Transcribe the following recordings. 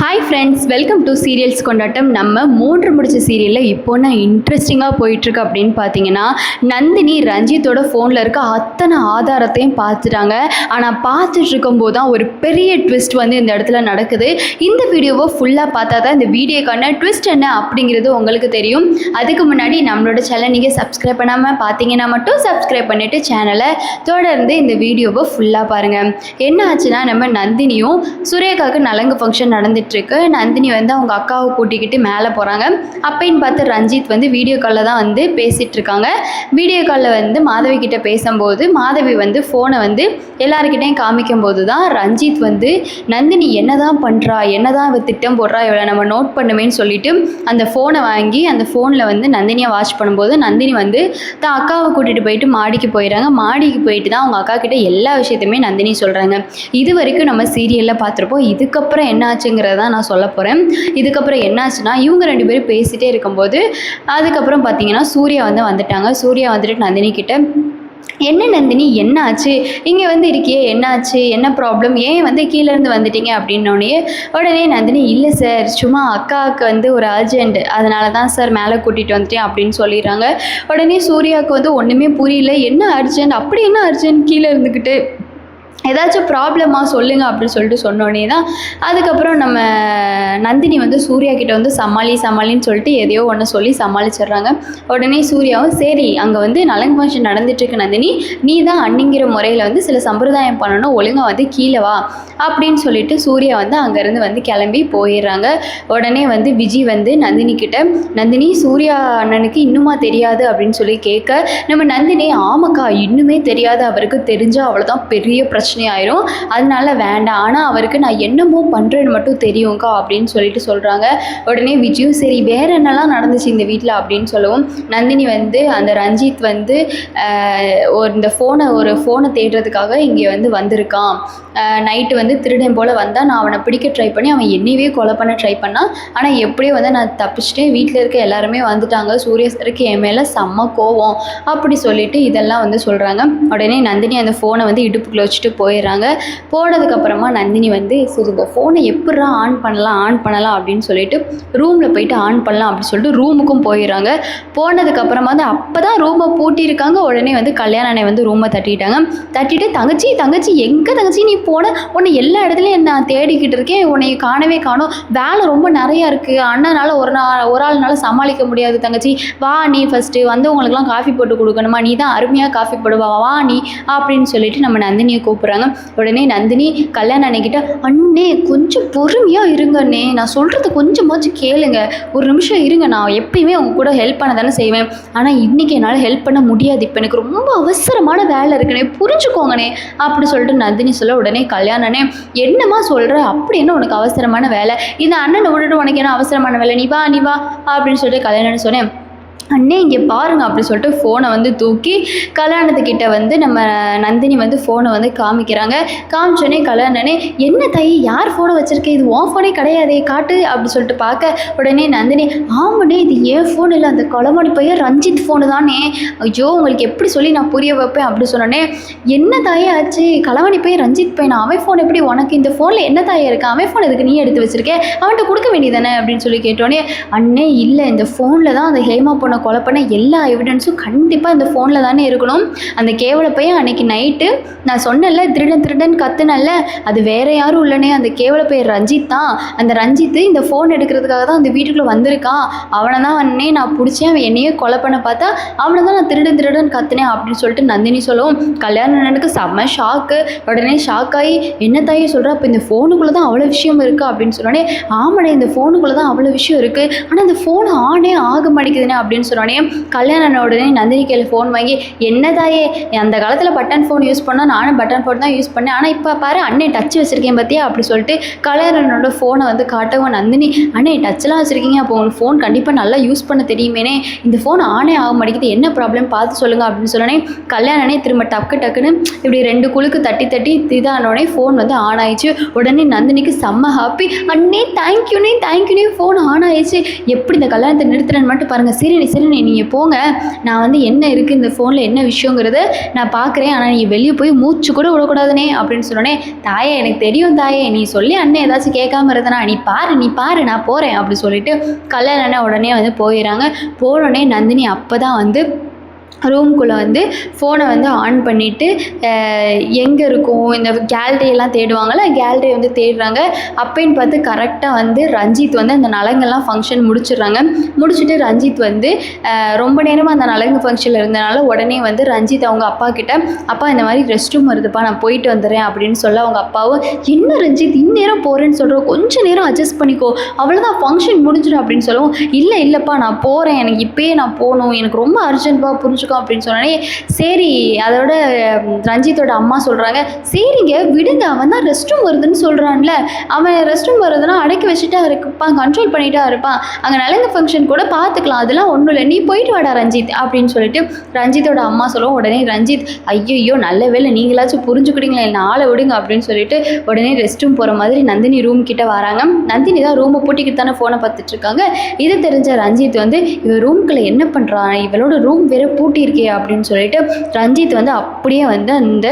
Hi friends, welcome to serials கொண்டாட்டம். நம்ம 3 முடிச்ச சீரியலில் இப்போ நான் இன்ட்ரெஸ்டிங்காக போயிட்டுருக்கு அப்படின்னு பார்த்தீங்கன்னா, நந்தினி ரஞ்சித்தோட ஃபோனில் இருக்க அத்தனை ஆதாரத்தையும் பார்த்துட்டாங்க. ஆனால் பார்த்துட்டு இருக்கும்போது தான் ஒரு பெரிய ட்விஸ்ட் வந்து இந்த இடத்துல நடக்குது. இந்த வீடியோவை ஃபுல்லாக பார்த்தா தான் இந்த வீடியோக்கான ட்விஸ்ட் என்ன அப்படிங்கிறது உங்களுக்கு தெரியும். அதுக்கு முன்னாடி நம்மளோட சேனல் நீங்கள் சப்ஸ்கிரைப் பண்ணாமல் பார்த்தீங்கன்னா மட்டும் சப்ஸ்கிரைப் பண்ணிவிட்டு சேனலை தொடர்ந்து இந்த வீடியோவை ஃபுல்லாக பாருங்கள். என்ன ஆச்சுன்னா, நம்ம நந்தினியும் சூர்யாக்காவுக்கு நலங்கு ஃபங்க்ஷன் நடந்துட்டு இருக்கு. நந்தினி வந்து அவங்க அக்காவை கூட்டிக்கிட்டு மேலே போகிறாங்க. அப்பைன்னு பார்த்து ரஞ்சித் வந்து வீடியோ காலில் தான் வந்து பேசிகிட்டு இருக்காங்க. வீடியோ காலில் வந்து மாதவி கிட்ட பேசும்போது மாதவி வந்து ஃபோனை வந்து எல்லாருக்கிட்டையும் காமிக்கும் போது தான் ரஞ்சித் வந்து நந்தினி என்ன தான் பண்ணுறா, என்ன தான் இவள் திட்டம் போடுறா, இவளை நம்ம நோட் பண்ணுவேன்னு சொல்லிட்டு அந்த ஃபோனை வாங்கி அந்த ஃபோனில் வந்து நந்தினியை வாட்ச் பண்ணும்போது நந்தினி வந்து தான் அக்காவை கூட்டிகிட்டு போயிட்டு மாடிக்கு போயிடுறாங்க. மாடிக்கு போயிட்டு தான் அவங்க அக்கா கிட்ட எல்லா விஷயத்தையுமே நந்தினி சொல்கிறாங்க. இது வரைக்கும் நம்ம சீரியலில் பார்த்துருப்போம். இதுக்கப்புறம் என்ன ஆச்சுங்கிறத தான் நான் சொல்ல போகிறேன். இதுக்கப்புறம் என்னாச்சுன்னா, இவங்க 2 பேரும் பேசிகிட்டே இருக்கும்போது அதுக்கப்புறம் பார்த்தீங்கன்னா சூர்யா வந்துட்டாங்க. சூர்யா வந்துட்டு நந்தினி கிட்ட, என்ன நந்தினி என்ன ஆச்சு, இங்கே வந்து இருக்கியே, என்ன ஆச்சு, என்ன ப்ராப்ளம், ஏன் வந்து கீழேருந்து வந்துட்டீங்க அப்படின்னோடனே உடனே நந்தினி, இல்லை சார், சும்மா அக்காவுக்கு வந்து ஒரு அர்ஜெண்ட், அதனால தான் சார் மேலே கூட்டிகிட்டு வந்துட்டேன் அப்படின்னு சொல்லிடுறாங்க. உடனே சூர்யாவுக்கு வந்து ஒன்றுமே புரியல. என்ன அர்ஜெண்ட், அப்படி என்ன அர்ஜெண்ட், கீழே இருந்துக்கிட்டு ஏதாச்சும் ப்ராப்ளமாக சொல்லுங்கள் அப்படின்னு சொல்லிட்டு சொன்னோடனே தான் அதுக்கப்புறம் நம்ம நந்தினி வந்து சூர்யா கிட்ட வந்து சமாளின்னு சொல்லிட்டு எதையோ ஒன்று சொல்லி சமாளிச்சிடுறாங்க. உடனே சூர்யாவும், சரி அங்கே வந்து நலங்கு ஃபங்க்ஷன் நடந்துட்டுருக்கு நந்தினி, நீ தான் அன்னிங்கிற முறையில் வந்து சில சம்பிரதாயம் பண்ணணும், ஒழுங்காக வந்து கீழே வா அப்படின்னு சொல்லிட்டு சூர்யா வந்து அங்கேருந்து வந்து கிளம்பி போயிடுறாங்க. உடனே வந்து விஜி வந்து நந்தினி கிட்ட, நந்தினி சூர்யா அண்ணனுக்கு இன்னுமா தெரியாது அப்படின்னு சொல்லி கேட்க, நம்ம நந்தினி, ஆமாக்கா இன்னுமே தெரியாது, அவருக்கு தெரிஞ்சால் அவ்வளோதான் பெரிய பிரச்சனை ஆயிரும், அதனால வேண்டாம், ஆனால் அவருக்கு நான் என்னமோ பண்ணுறேன்னு மட்டும் தெரியும்க்கா அப்படின்னு சொல்லிட்டு சொல்கிறாங்க. உடனே விஜயும், சரி வேற என்னெல்லாம் நடந்துச்சு இந்த வீட்டில் அப்படின்னு சொல்லவும், நந்தினி வந்து அந்த ரஞ்சித் வந்து இந்த ஃபோனை தேடுறதுக்காக இங்கே வந்து வந்திருக்கான், நைட்டு வந்து திருடன் போல் வந்தால் நான் அவனை பிடிக்க ட்ரை பண்ணி அவன் என்னையவே கொலை பண்ண ட்ரை பண்ணான், ஆனால் எப்படியோ வந்து நான் தப்பிச்சிட்டேன், வீட்டில் இருக்க எல்லாருமே வந்துட்டாங்க, சூர்யா சாருக்கு என் மேலே செம்ம கோவம் அப்படி சொல்லிட்டு இதெல்லாம் வந்து சொல்கிறாங்க. உடனே நந்தினி அந்த ஃபோனை வந்து இடுப்புக்குள்ள வச்சுட்டு போயிடுறாங்க. போனதுக்கப்புறமா நந்தினி வந்து, சரி இந்த ஃபோனை எப்படா ஆன் பண்ணலாம் அப்படின்னு சொல்லிட்டு ரூமில் போயிட்டு ஆன் பண்ணலாம் அப்படின்னு சொல்லிட்டு ரூமுக்கும் போயிடுறாங்க. போனதுக்கப்புறமா வந்து அப்போ தான் ரூமை பூட்டியிருக்காங்க. உடனே வந்து கல்யாணனை வந்து ரூமை தட்டிட்டு, தங்கச்சி எங்கே தங்கச்சி நீ போன, உன்னை எல்லா இடத்துலையும் நான் தேடிக்கிட்டு இருக்கேன், உன்னை காணவே காணோம், வேலை ரொம்ப நிறையா இருக்குது, அண்ணனால் ஒரு ஆள்னால சமாளிக்க முடியாது தங்கச்சி, வா நீ ஃபஸ்ட்டு வந்து உங்களுக்குலாம் காஃபி போட்டு கொடுக்கணுமா, நீ தான் அருமையாக காஃபி போடுவா, வா நீ அப்படின்னு சொல்லிட்டு நம்ம நந்தினியை கூப்பிட்றாங்க. உடனே நந்தினி கல்யாண அன்னைக்கிட்ட, அண்ணே கொஞ்சம் பொறுமையாக இருங்கண்ணே, நான் சொல்கிறது கொஞ்சமாச்சும் கேளுங்க, ஒரு நிமிஷம் இருங்க, நான் எப்பயுமே உங்க கூட ஹெல்ப் பண்ண தானே செய்வேன், ஆனால் இன்றைக்கி என்னால் ஹெல்ப் பண்ண முடியாது, இப்போ எனக்கு ரொம்ப அவசரமான வேலை இருக்குண்ணே, புரிஞ்சுக்கோங்கண்ணே அப்படி சொல்லிட்டு நந்தினி சொல்ல, உடனே கல்யாணனே, என்னம்மா சொல்கிற, அப்படி என்ன உனக்கு அவசரமான வேலை, இந்த அண்ணனை விட்டுட்டு உனக்கு என்ன அவசரமான வேலை, நீ வா அப்படின்னு சொல்லிட்டு கல்யாணன்னு சொன்னேன். அண்ணே இங்கே பாருங்கள் அப்படி சொல்லிட்டு ஃபோனை வந்து தூக்கி கல்யாணத்துக்கிட்ட வந்து நம்ம நந்தினி வந்து ஃபோனை வந்து காமிச்சோடனே கல்யாணனே, என்ன தாயி யார் ஃபோனை வச்சுருக்கேன், இது உன் ஃபோனே கிடையாதே, காட்டு அப்படி சொல்லிட்டு பார்க்க, உடனே நந்தினி, ஆமாண்ணே இது ஏன் ஃபோன் இல்லை, அந்த கொலமணி பையன் ரஞ்சித் ஃபோனு தானே, ஐயோ உங்களுக்கு எப்படி சொல்லி நான் புரிய வைப்பேன் அப்படி சொன்னோன்னே, என்ன தாயே ஆச்சு, களமணி பையன் ரஞ்சித் பையன், அவன் ஃபோன் எப்படி உனக்கு, இந்த ஃபோனில் என்ன தாயே இருக்கு, அவன் ஃபோன் எதுக்கு நீ எடுத்து வச்சுருக்கேன், அவன்கிட்ட கொடுக்க வேண்டியதானே அப்படின்னு சொல்லி கேட்டோன்னே, அண்ணே இல்லை இந்த ஃபோனில் தான் அந்த ஹேமா பொண்ணை கொலை பண்ண எல்லா எவிடன்ஸும் கண்டிப்பாக இந்த ஃபோனில் தானே இருக்கணும், அந்த கேவல பையன் அன்னைக்கு நைட்டு நான் சொன்னல திருடன் கத்துனல்ல, அது வேற யாரும் இல்லைனே, அந்த கேவல பையன் ரஞ்சித் தான், அந்த ரஞ்சித் இந்த ஃபோன் எடுக்கிறதுக்காக தான் அந்த வீட்டுக்குள்ளே வந்திருக்கான், அவனை தான் அண்ணே நான் பிடிச்சேன், அவன் என்னையே கொலை பண்ண பார்த்தா அவனை தான் நான் திருடன் கத்துனேன் அப்படின்னு சொல்லிட்டு நந்தினி சொல்லவும், கல்யாணனுக்கு செம்ம ஷாக்கு. உடனே ஷாக்காகி, என்ன தாயே சொல்கிறா, அப்போ இந்த ஃபோனுக்குள்ளே தான் அவ்வளோ விஷயம் இருக்குது அப்படின்னு சொன்னோடனே, ஆமாண்ணே இந்த ஃபோனுக்குள்ளே தான் அவ்வளோ விஷயம் இருக்குது, ஆனால் இந்த ஃபோன் ஆனே ஆக மாட்டேங்குதுனே அப்படின்னு சொன்னோடனே கல்யாண உடனே நந்தினி கையில் ஃபோன் வாங்கி, என்ன தாயே அந்த காலத்தில் பட்டன் ஃபோன் யூஸ் பண்ணால் நானும் பட்டன் ஃபோன் தான் யூஸ் பண்ணேன், ஆனால் இப்போ பாரு அண்ணே டச் வச்சுருக்கேன் பார்த்தியா அப்படி சொல்லிட்டு கல்யாணனோட ஃபோனை வந்து காட்டவும் நந்தினி, அண்ணே டச்லாம் வச்சுருக்கீங்க, அப்போ உங்களுக்கு ஃபோன் கண்டிப்பாக நல்லா யூஸ் பண்ண தெரியுமேனே, இந்த ஃபோன் ஆனே ஆக மாட்டேங்குது, என்ன ப்ராப்ளம் பார்த்து சொல்லுங்கள் அப்படின்னு சொன்னோடனே கல்யாணனே திரும்ப டக்குன்னு இப்படி 2 குழுக்கு தட்டி இதானோடனே ஃபோன் வந்து ஆன் ஆயிடுச்சு. உடனே நந்தினிக்கு செம்ம ஹாப்பி, அண்ணே தேங்க்யூனே ஃபோன் ஆன் ஆயிடுச்சு, எப்படி இந்த கல்யாணத்தை நிறுத்துறேன்னு மட்டும் பாருங்கள், சரி சரி நீங்கள் போங்க, நான் வந்து என்ன இருக்குது இந்த ஃபோனில் என்ன விஷயங்கிறத நான் பார்க்குறேன், ஆனால் நீங்கள் வெளியே போய் மூச்சு கூட விடக்கூடாதுனே அப்படின்னு சொன்னோடனே, தாயே எனக்கு தெரியும் தாயே, நீ சொல்லி அண்ணன் ஏதாச்சும் கேட்காம இருந்தனா, நீ பாரு நான் போகிறேன் அப்படி சொல்லிட்டு கல்யாண அண்ணன் உடனே வந்து போயிடறாங்க. போனோடனே நந்தினி அப்போ தான் வந்து ரூம்குள்ளே வந்து ஃபோனை வந்து ஆன் பண்ணிவிட்டு எங்கே இருக்கும் இந்த கேலரியெல்லாம் தேடுவாங்கள்ல, கேலரி வந்து தேடுறாங்க. அப்போன்னு பார்த்து கரெக்டாக வந்து ரஞ்சித் வந்து அந்த நலங்கெல்லாம் ஃபங்க்ஷன் முடிச்சிடுறாங்க. முடிச்சுட்டு ரஞ்சித் வந்து ரொம்ப நேரமாக அந்த நலங்கு ஃபங்க்ஷனில் இருந்தனால உடனே வந்து ரஞ்சித் அவங்க அப்பா கிட்ட, அப்பா இந்த மாதிரி ரெஸ்ட் ரூம் வருதுப்பா நான் போயிட்டு வந்துடுறேன் அப்படின்னு சொல்ல, அவங்க அப்பாவும் என்ன ரஞ்சித் இந்நேரம் போகிறேன்னு சொல்கிறோம், கொஞ்சம் நேரம் அட்ஜஸ்ட் பண்ணிக்கோ, அவ்வளோதான் ஃபங்க்ஷன் முடிஞ்சிடும் அப்படின்னு சொல்லவும், இல்லைப்பா நான் போகிறேன், எனக்கு இப்போயே நான் போகணும், எனக்கு ரொம்ப அர்ஜென்ட்பா புரிஞ்சுக்கோ அப்படின்னு சொன்னோடனே, சரி அதோட ரஞ்சித்தோட அம்மா சொல்கிறாங்க, சரிங்க விடுங்க, அவன் தான் ரெஸ்ட் ரூம் வருதுன்னு சொல்கிறான்ல, அவன் ரெஸ்ட் ரூம் வருதுன்னா அடக்கி வச்சுட்டா இருப்பான், கண்ட்ரோல் பண்ணிட்டா இருப்பான், அங்கே நலங்கு ஃபங்க்ஷன் கூட பார்த்துக்கலாம், அதெல்லாம் ஒன்றும் இல்லை, நீ போயிட்டு வாடா ரஞ்சித் அப்படின்னு சொல்லிட்டு ரஞ்சித்தோட அம்மா சொல்லுவோம். உடனே ரஞ்சித் ஐயோ நல்ல வேலை நீங்களாச்சும் புரிஞ்சுக்கிட்டீங்களா, என்ன ஆளை விடுங்க அப்படின்னு சொல்லிட்டு உடனே ரெஸ்ட் ரூம் போகிற மாதிரி நந்தினி ரூம் கிட்ட வராங்க. நந்தினி தான் ரூமை பூட்டிக்கிட்டு தானே ஃபோனை பார்த்துட்டு இருக்காங்க. இது தெரிஞ்ச ரஞ்சித் வந்து இவ ரூம்குள்ளே என்ன பண்ணுறான், இவளோட ரூம் வேற பூட்டி இருக்கே அப்படின்னு சொல்லிட்டு ரஞ்சித் வந்து அப்படியே வந்து அந்த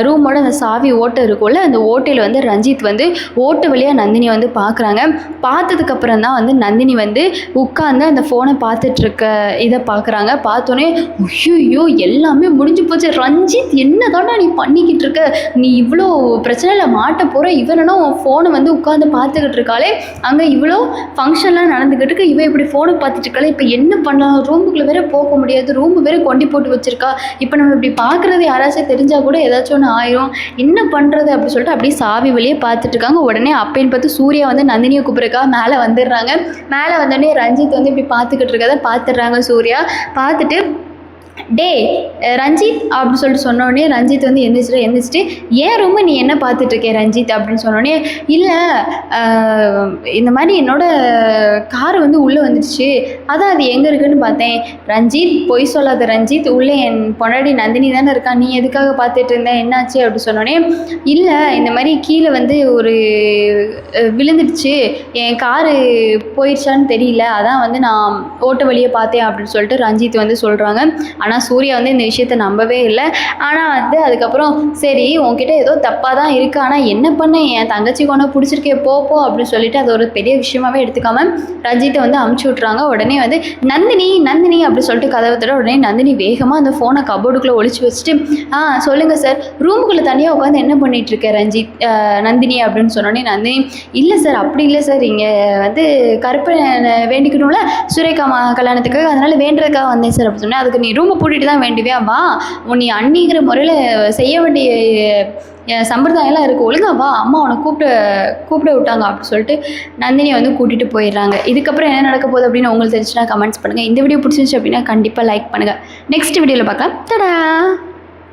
ரூமோட அந்த சாவி ஓட்டை இருக்கும்ல, அந்த ஓட்டையில் வந்து ரஞ்சித் வந்து ஓட்டு வழியாக நந்தினி வந்து பார்க்குறாங்க. பார்த்ததுக்கப்புறம் தான் வந்து நந்தினி வந்து உட்காந்து அந்த ஃபோனை பார்த்துட்ருக்க இதை பார்க்குறாங்க. பார்த்தோன்னே ஐயோ எல்லாமே முடிஞ்சு போச்சு, ரஞ்சித் என்ன தானே நீ பண்ணிக்கிட்டு இருக்க, நீ இவ்வளோ பிரச்சனையில் மாட்ட போகிற, இவனா உன் ஃபோனை வந்து உட்காந்து பார்த்துக்கிட்டு இருக்காளே, அங்கே இவ்வளோ ஃபங்க்ஷன்லாம் நடந்துக்கிட்டு இருக்கு, இவன் இப்படி ஃபோனை பார்த்துட்டு இருக்காளே, இப்போ என்ன பண்ணலாம், ரூமுக்குள்ளே வேற போக முடியாது, ரூமு வேற கொண்டு போட்டு வச்சிருக்கா, இப்போ நம்ம இப்படி பார்க்குறது யாராச்சும் தெரிஞ்சால் கூட ஏதாச்சும் ஒன்று ஆயிரும், என்ன பண்ணுறது அப்படி சொல்லிட்டு அப்படியே சாவி வழியே பார்த்துட்டு இருக்காங்க. உடனே அப்பேன்னு பார்த்து சூர்யா வந்து நந்தினியை கூப்பிட்றக்கா மேலே வந்துடுறாங்க. மேலே வந்தோடனே ரஞ்சித் வந்து இப்படி பார்த்துக்கிட்டு இருக்கதை பார்த்துடுறாங்க. சூர்யா பார்த்துட்டு டே ரஞ்சித் அப்படின்னு சொல்லிட்டு சொன்னோடனே ரஞ்சித் வந்து எந்திரிச்சிட்டு ஏன் ரூமை நீ என்ன பார்த்துட்ருக்கே ரஞ்சித் அப்படின்னு சொன்னோடனே, இல்லை இந்த மாதிரி என்னோட கார் வந்து உள்ளே வந்துடுச்சு, அதான் அது எங்கே இருக்குன்னு பார்த்தேன். ரஞ்சித் பொய் சொல்லாத ரஞ்சித், உள்ளே என் பொன்னாடி நந்தினி தானே இருக்கா, நீ எதுக்காக பார்த்துட்டு இருந்தேன் என்னாச்சு அப்படி சொன்னோடனே, இல்லை இந்த மாதிரி கீழே வந்து ஒரு விழுந்துடுச்சு, என் காரு போயிடுச்சான்னு தெரியல, அதான் வந்து நான் ஓட்டு வழியை பார்த்தேன் அப்படின்னு சொல்லிட்டு ரஞ்சித் வந்து சொல்கிறாங்க. ஆனால் சூர்யா வந்து இந்த விஷயத்தை நம்பவே இல்லை. ஆனால் வந்து அதுக்கப்புறம் சரி உன்கிட்ட ஏதோ தப்பாக தான் இருக்குது, ஆனால் என்ன பண்ண என் தங்கச்சி கொண்டு பிடிச்சிருக்கே போ அப்படின்னு சொல்லிட்டு அது ஒரு பெரிய விஷயமாகவே எடுத்துக்காமல் ரஞ்சித்தை வந்து அமுச்சு விட்றாங்க. உடனே வந்து நந்தினி அப்படி சொல்லிட்டு கதவை தர உடனே நந்தினி வேகமாக அந்த ஃபோனை கபோர்டுக்குள்ளே ஒழிச்சு வச்சுட்டு சொல்லுங்கள் சார், ரூமுக்குள்ளே தனியாக உட்காந்து என்ன பண்ணிகிட்ருக்கேன் நந்தினி அப்படின்னு சொன்னோடனே நந்தினி இல்லை சார் அப்படி இல்லை சார், இங்கே வந்து கருப்பை வேண்டிக்கணும்ல சுரேகா கல்யாணத்துக்கு, அதனால் வேண்டுறதுக்காக வந்தேன் சார் அப்படின்னு சொன்னேன். அதுக்கு நீ ரூமை பூட்டிட்டு தான் வேண்டிவியா, வா நீ அண்ணிங்கிற முறையில் செய்ய வேண்டிய சம்பிரதாயம்லாம் இருக்குது, ஒழுங்கா வா அம்மா உன்னை கூப்பிட விட்டாங்க அப்படி சொல்லிட்டு நந்தினியை வந்து கூட்டிகிட்டு போயிடுறாங்க. இதுக்கப்புறம் என்ன நடக்க போகுது அப்படின்னு உங்களுக்கு தெரிஞ்சுன்னா கமெண்ட்ஸ் பண்ணுங்கள். இந்த வீடியோ பிடிச்சிருந்துச்சு அப்படின்னா கண்டிப்பாக லைக் பண்ணுங்கள். நெக்ஸ்ட் வீடியோவில் பார்க்கலாம். தடா.